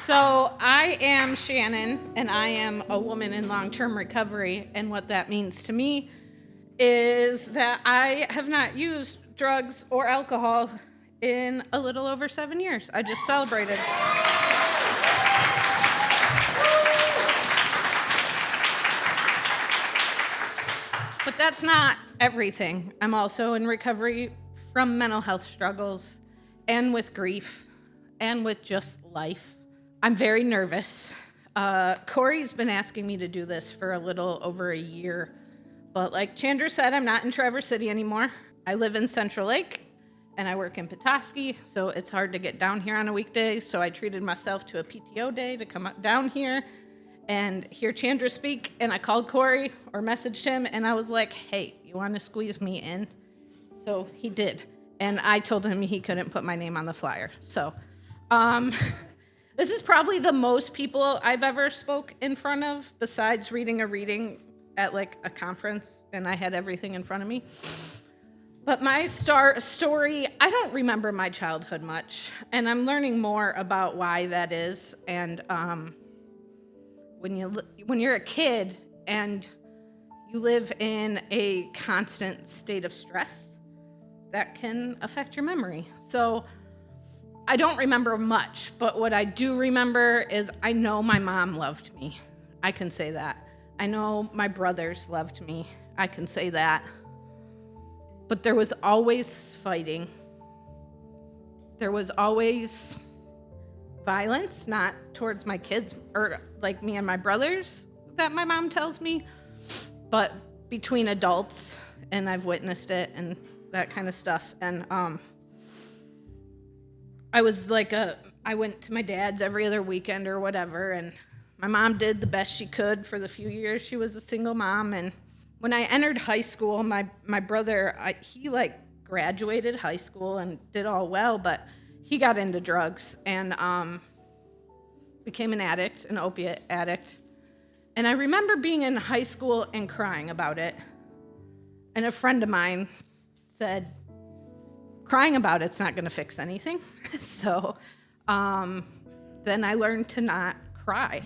So I am Shannon, and I am a woman in long-term recovery. And what that means to me is that I have not used drugs or alcohol in a little over 7 years. I just celebrated. But that's not everything. I'm also in recovery from mental health struggles and with grief and with just life. I'm very nervous. Corey's been asking me to do this for a little over a year. But like Chandra said, I'm not in Traverse City anymore. I live in Central Lake, and I work in Petoskey, so it's hard to get down here on a weekday. So I treated myself to a PTO day to come up down here and hear Chandra speak. And I called Corey or messaged him, and I was like, hey, you want to squeeze me in? So he did. And I told him he couldn't put my name on the flyer. So this is probably the most people I've ever spoke in front of, besides reading a reading at like a conference, and I had everything in front of me. But my story, I don't remember my childhood much, and I'm learning more about why that is. And when you're a kid and you live in a constant state of stress, that can affect your memory. So I don't remember much, but what I do remember is I know my mom loved me. I can say that. I know my brothers loved me. I can say that. But there was always fighting. There was always violence, not towards my kids or like me and my brothers that my mom tells me, but between adults, and I've witnessed it and that kind of stuff. And I was like I went to my dad's every other weekend or whatever, and my mom did the best she could for the few years she was a single mom. And when I entered high school, my brother, he like graduated high school and did all well, but he got into drugs and became an addict, an opiate addict. And I remember being in high school and crying about it. And a friend of mine said, crying about it's not going to fix anything. So then I learned to not cry.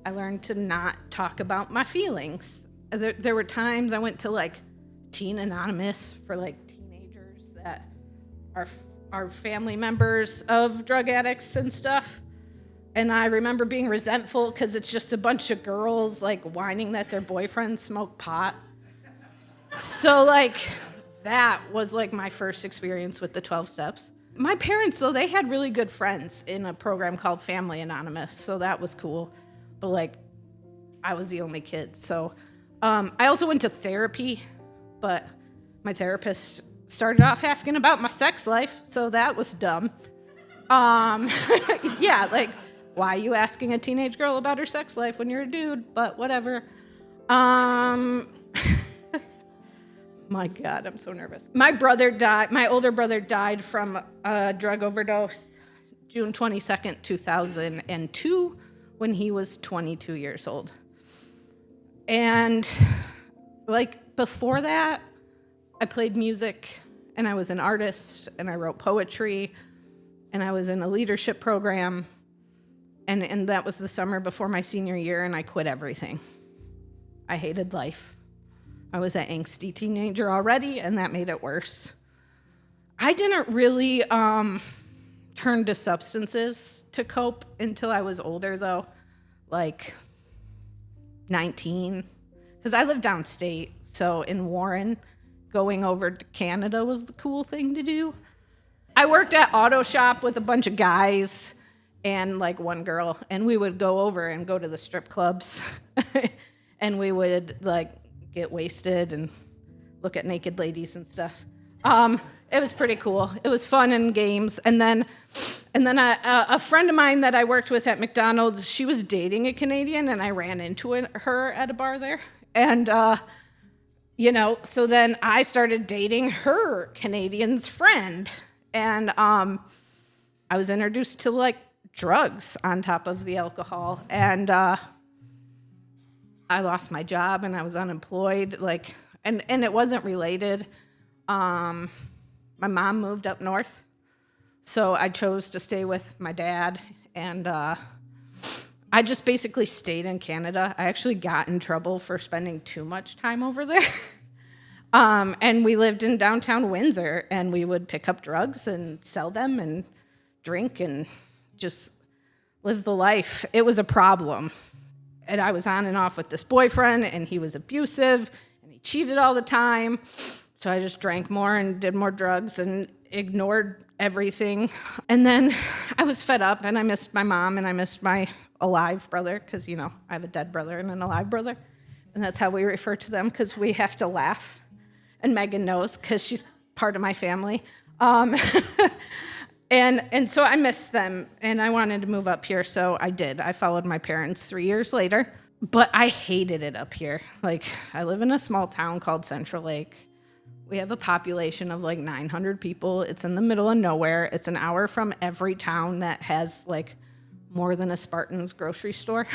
I learned to not talk about my feelings. There were times I went to like Teen Anonymous for like teenagers that are family members of drug addicts and stuff. And I remember being resentful because it's just a bunch of girls like whining that their boyfriends smoke pot. So like that was like my first experience with the 12 steps. My parents, though, they had really good friends in a program called Family Anonymous, so that was cool. But like I was the only kid. So I also went to therapy, but my therapist started off asking about my sex life, so that was dumb. Yeah, like, why are you asking a teenage girl about her sex life when you're a dude? But whatever. My God, I'm so nervous. My older brother died from a drug overdose June 22nd, 2002, when he was 22 years old. And like before that, I played music, and I was an artist, and I wrote poetry, and I was in a leadership program, and that was the summer before my senior year, and I quit everything. I hated life. I was an angsty teenager already, and that made it worse. I didn't really turn to substances to cope until I was older, though, like 19, because I lived downstate, so in Warren, going over to Canada was the cool thing to do. I worked at auto shop with a bunch of guys and like one girl, and we would go over and go to the strip clubs, and we would like get wasted and look at naked ladies and stuff. It was pretty cool. It was fun and games. And then a friend of mine that I worked with at McDonald's, she was dating a Canadian, and I ran into her at a bar there. And, so then I started dating her Canadian's friend. And I was introduced to, like, drugs on top of the alcohol. And I lost my job, and I was unemployed, like, and it wasn't related. My mom moved up north, so I chose to stay with my dad, And I just basically stayed in Canada. I actually got in trouble for spending too much time over there. And we lived in downtown Windsor, and we would pick up drugs and sell them and drink and just live the life. It was a problem. And I was on and off with this boyfriend, and he was abusive, and he cheated all the time. So I just drank more and did more drugs and ignored everything. And then I was fed up, and I missed my mom, and I missed my alive brother, because, I have a dead brother and an alive brother. And that's how we refer to them, because we have to laugh. And Megan knows, because she's part of my family. And so I missed them, and I wanted to move up here, so I did. I followed my parents 3 years later, but I hated it up here. I live in a small town called Central Lake. We have a population of 900 people. It's in the middle of nowhere. It's an hour from every town that has more than a Spartan's grocery store.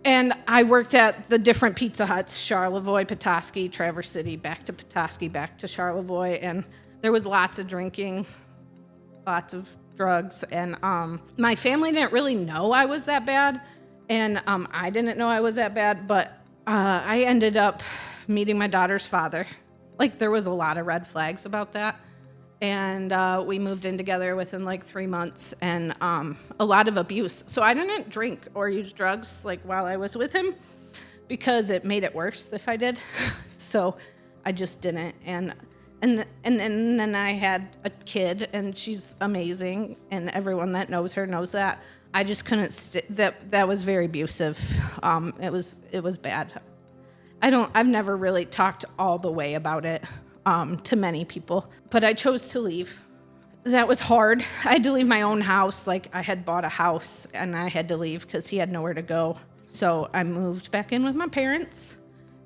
And I worked at the different Pizza Huts, Charlevoix, Petoskey, Traverse City, back to Petoskey, back to Charlevoix, and there was lots of drinking, lots of drugs, and my family didn't really know I was that bad, and I didn't know I was that bad, but I ended up meeting my daughter's father. There was a lot of red flags about that. And we moved in together within 3 months, and a lot of abuse. So I didn't drink or use drugs while I was with him, because it made it worse if I did. So I just didn't. And then I had a kid, and she's amazing, and everyone that knows her knows that. I just couldn't. That was very abusive. It was bad. I've never really talked all the way about it. To many people, but I chose to leave. That was hard. I had to leave my own house. I had bought a house, and I had to leave because he had nowhere to go. So I moved back in with my parents,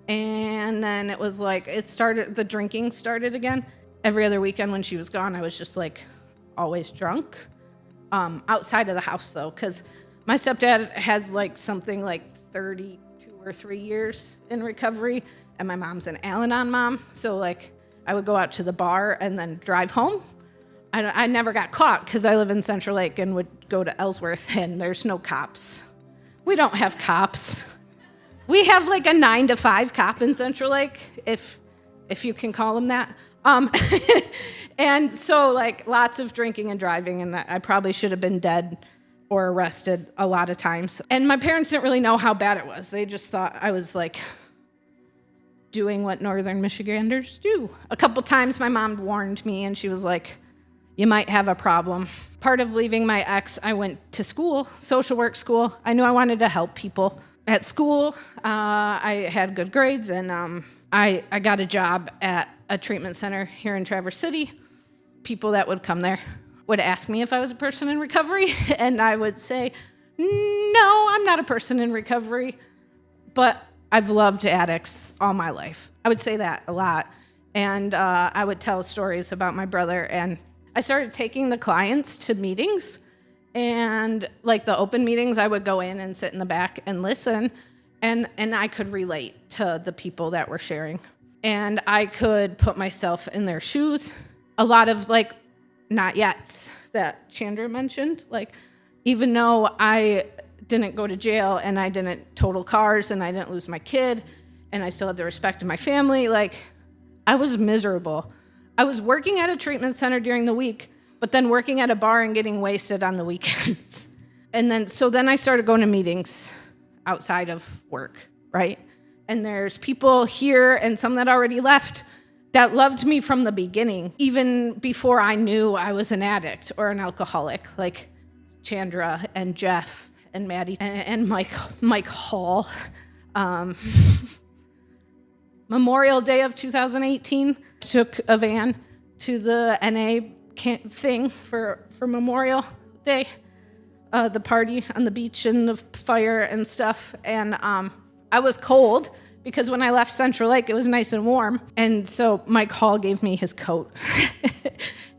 and then it was the drinking started again. Every other weekend when she was gone, I was just always drunk. Outside of the house though, because my stepdad has something 32 or 3 years in recovery, and my mom's an Al-Anon mom. So I would go out to the bar and then drive home. I never got caught because I live in Central Lake and would go to Ellsworth, and there's no cops. We don't have cops. We have a 9 to 5 cop in Central Lake, if you can call them that. And so lots of drinking and driving, and I probably should have been dead or arrested a lot of times. And my parents didn't really know how bad it was. They just thought I was doing what Northern Michiganders do. A couple times my mom warned me, and she was like, you might have a problem. Part of leaving my ex, I went to school, social work school. I knew I wanted to help people. At school, I had good grades, and I got a job at a treatment center here in Traverse City. People that would come there would ask me if I was a person in recovery, and I would say, no, I'm not a person in recovery, but I've loved addicts all my life. I would say that a lot. And I would tell stories about my brother. And I started taking the clients to meetings. And the open meetings, I would go in and sit in the back and listen. And I could relate to the people that were sharing. And I could put myself in their shoes. A lot of not yets that Chandra mentioned. Even though I didn't go to jail, and I didn't total cars, and I didn't lose my kid, and I still had the respect of my family, I was miserable. I was working at a treatment center during the week, but then working at a bar and getting wasted on the weekends. And then I started going to meetings outside of work, right? And there's people here and some that already left that loved me from the beginning, even before I knew I was an addict or an alcoholic, Chandra and Jeff and Maddie and Mike Hall. Memorial Day of 2018, took a van to the NA thing for Memorial Day, the party on the beach and the fire and stuff. And I was cold because when I left Central Lake, it was nice and warm. And so Mike Hall gave me his coat.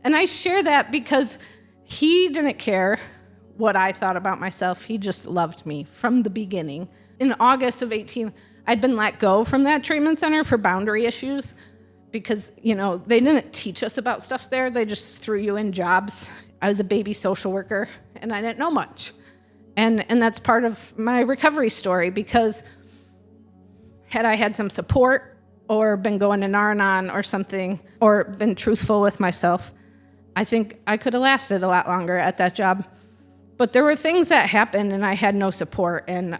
And I share that because he didn't care what I thought about myself. He just loved me from the beginning. In August of 18, I'd been let go from that treatment center for boundary issues because, they didn't teach us about stuff there. They just threw you in jobs. I was a baby social worker, and I didn't know much. And that's part of my recovery story, because had I had some support or been going to Nar-Anon or something, or been truthful with myself, I think I could have lasted a lot longer at that job. But there were things that happened and I had no support. And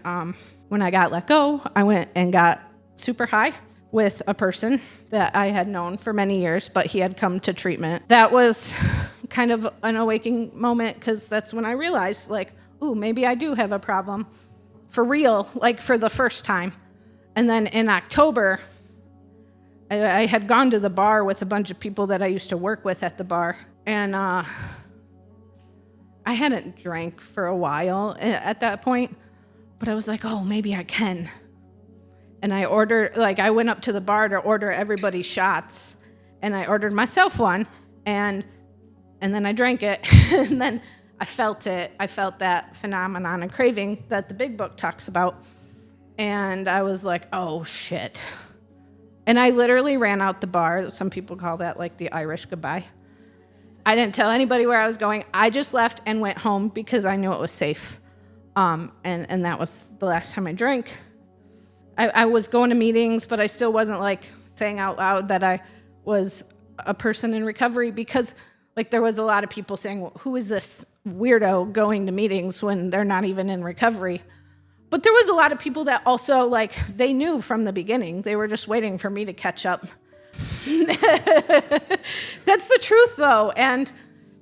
when I got let go, I went and got super high with a person that I had known for many years, but he had come to treatment. That was kind of an awakening moment, because that's when I realized, like, ooh, maybe I do have a problem for real, like for the first time. And then in October, I had gone to the bar with a bunch of people that I used to work with at the bar. And I hadn't drank for a while at that point, but I was like, oh, maybe I can. And I went up to the bar to order everybody shots, and I ordered myself one, and then I drank it, and then I felt it. I felt that phenomenon and craving that the big book talks about. And I was like, oh, shit. And I literally ran out the bar. Some people call that like the Irish goodbye. I didn't tell anybody where I was going. I just left and went home because I knew it was safe. And that was the last time I drank. I was going to meetings, but I still wasn't like saying out loud that I was a person in recovery, because like there was a lot of people saying, well, who is this weirdo going to meetings when they're not even in recovery? But there was a lot of people that also, like, they knew from the beginning. They were just waiting for me to catch up. That's the truth, though. And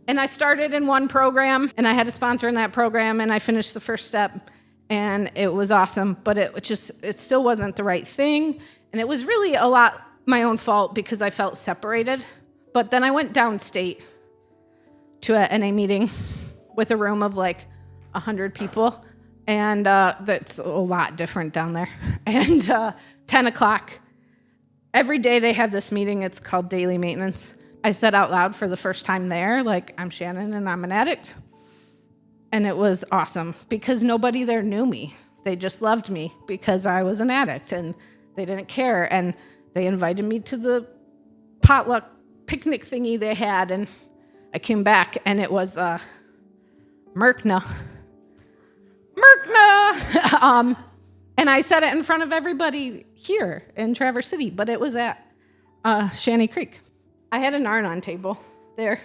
I started in one program, and I had a sponsor in that program, and I finished the first step, and it was awesome. But it still wasn't the right thing, and it was really a lot my own fault because I felt separated. But then I went downstate to an NA meeting with a room of like 100 people. And that's a lot different down there. And 10 o'clock, every day they have this meeting. It's called daily maintenance. I said out loud for the first time there, like, I'm Shannon and I'm an addict. And it was awesome because nobody there knew me. They just loved me because I was an addict, and they didn't care. And they invited me to the potluck picnic thingy they had. And I came back, and it was Merkna. And I said it in front of everybody here in Traverse City, but it was at Shanny Creek. I had an Nar-Anon table there,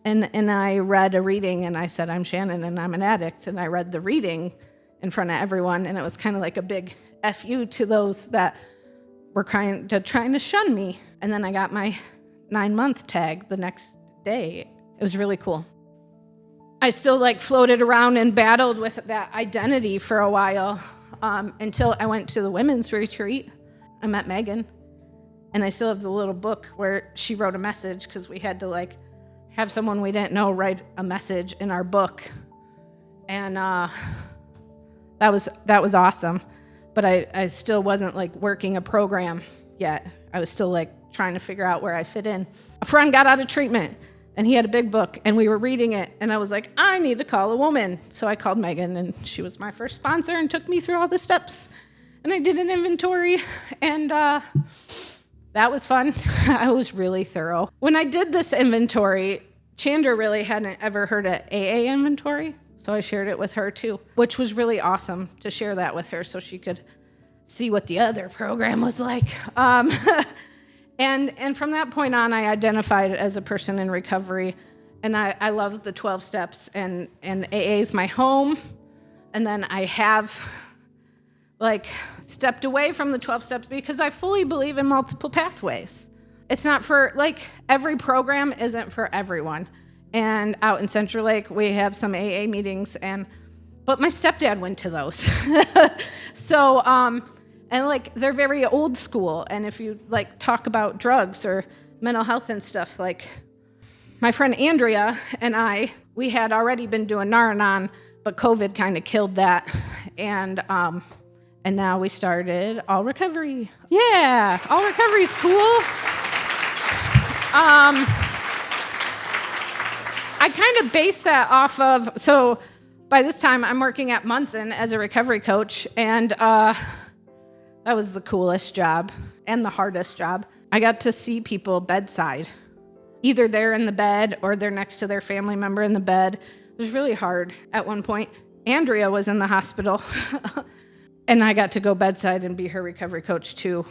and I read a reading, and I said, I'm Shannon, and I'm an addict, and I read the reading in front of everyone, and it was kind of like a big FU to those that were trying to shun me. And then I got my 9-month tag the next day. It was really cool. I still floated around and battled with that identity for a while until I went to the women's retreat. I met Megan, and I still have the little book where she wrote a message, because we had to have someone we didn't know write a message in our book, and that was awesome. But I still wasn't working a program yet. I was still trying to figure out where I fit in. A friend got out of treatment, and he had a big book, and we were reading it, and I was like, I need to call a woman. So I called Megan, and she was my first sponsor and took me through all the steps. And I did an inventory, and that was fun. I was really thorough. When I did this inventory, Chandra really hadn't ever heard of AA inventory, so I shared it with her too, which was really awesome to share that with her so she could see what the other program was like. And from that point on, I identified as a person in recovery, and I love the 12 steps, and AA is my home. And then I have stepped away from the 12 steps because I fully believe in multiple pathways. It's not for, every program isn't for everyone. And out in Central Lake, we have some AA meetings, but my stepdad went to those. So, and they're very old school. And if you talk about drugs or mental health and stuff, my friend Andrea and we had already been doing Nar-Anon, but COVID kind of killed that. And now we started All Recovery. Yeah, All Recovery's cool. I kind of base that off of, so by this time I'm working at Munson as a recovery coach, and that was the coolest job and the hardest job. I got to see people bedside. Either they're in the bed or they're next to their family member in the bed. It was really hard at one point. Andrea was in the hospital, and I got to go bedside and be her recovery coach too,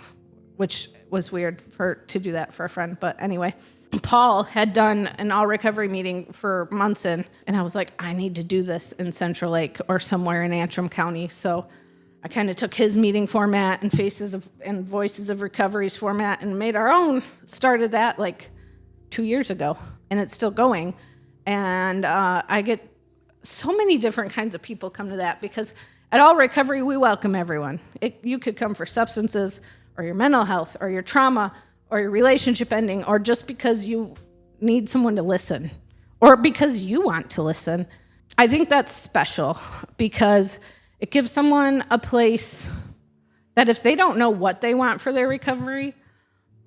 which was weird to do that for a friend. But anyway, Paul had done an all recovery meeting for Munson, and I was like, I need to do this in Central Lake or somewhere in Antrim County. So I kind of took his meeting format and Voices of Recovery's format and made our own. Started that like 2 years ago, and it's still going. And I get so many different kinds of people come to that, because at All Recovery, we welcome everyone. You could come for substances or your mental health or your trauma or your relationship ending, or just because you need someone to listen or because you want to listen. I think that's special because it gives someone a place that if they don't know what they want for their recovery,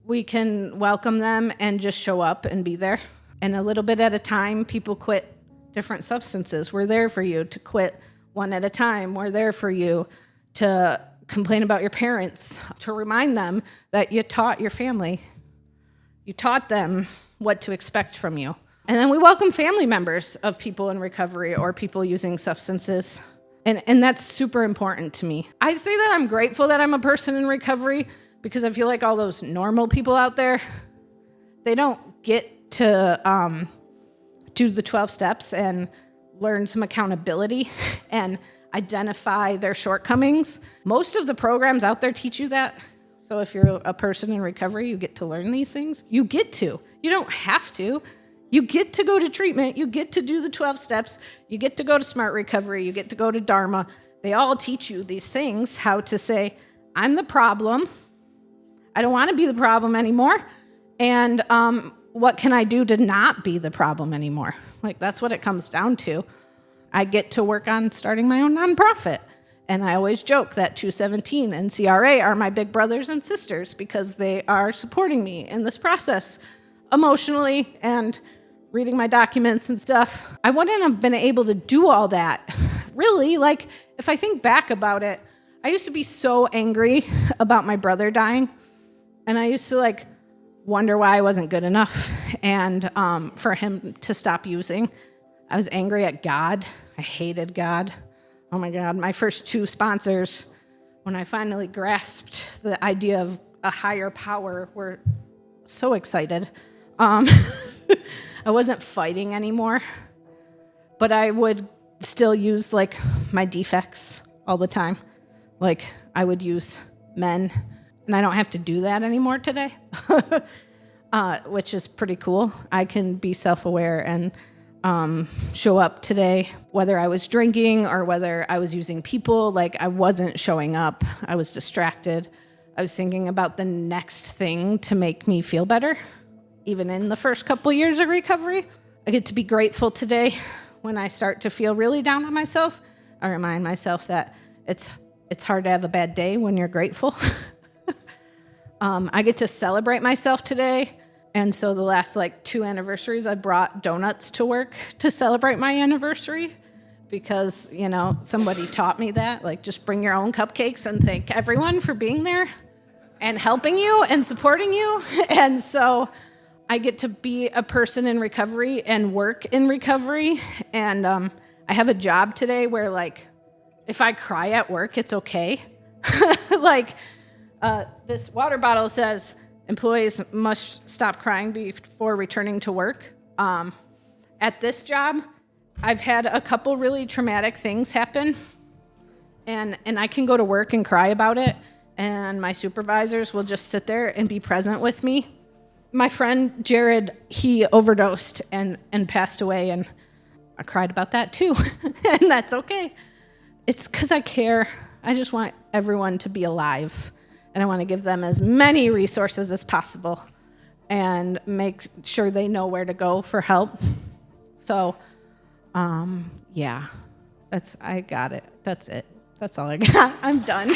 we can welcome them and just show up and be there. And a little bit at a time, people quit different substances. We're there for you to quit one at a time. We're there for you to complain about your parents, to remind them that you taught your family. You taught them what to expect from you. And then we welcome family members of people in recovery or people using substances. And that's super important to me. I say that I'm grateful that I'm a person in recovery because I feel like all those normal people out there, they don't get to do the 12 steps and learn some accountability and identify their shortcomings. Most of the programs out there teach you that. So if you're a person in recovery, you get to learn these things. You get to. You don't have to. You get to go to treatment. You get to do the 12 steps. You get to go to Smart Recovery. You get to go to Dharma. They all teach you these things, how to say, I'm the problem. I don't want to be the problem anymore. And what can I do to not be the problem anymore? Like, that's what it comes down to. I get to work on starting my own nonprofit. And I always joke that 217 and CRA are my big brothers and sisters because they are supporting me in this process emotionally and reading my documents and stuff. I wouldn't have been able to do all that. Really, like, if I think back about it, I used to be so angry about my brother dying. And I used to, like, wonder why I wasn't good enough and for him to stop using. I was angry at God. I hated God. Oh my God, my first 2 sponsors, when I finally grasped the idea of a higher power, were so excited. I wasn't fighting anymore, but I would still use like my defects all the time. Like I would use men, and I don't have to do that anymore today, which is pretty cool. I can be self-aware and show up today, whether I was drinking or whether I was using people. Like I wasn't showing up. I was distracted. I was thinking about the next thing to make me feel better. Even in the first couple years of recovery, I get to be grateful today. When I start to feel really down on myself, I remind myself that it's hard to have a bad day when you're grateful. I get to celebrate myself today. And so the last 2 anniversaries, I brought donuts to work to celebrate my anniversary because, somebody taught me that. Like, just bring your own cupcakes and thank everyone for being there and helping you and supporting you. And so I get to be a person in recovery and work in recovery. And I have a job today where, if I cry at work, it's okay. This water bottle says, employees must stop crying before returning to work. At this job, I've had a couple really traumatic things happen, and I can go to work and cry about it, and my supervisors will just sit there and be present with me. My friend Jared, he overdosed and passed away, and I cried about that too, and that's okay. It's because I care. I just want everyone to be alive. And I want to give them as many resources as possible and make sure they know where to go for help. So, yeah, I got it. That's it. That's all I got. I'm done.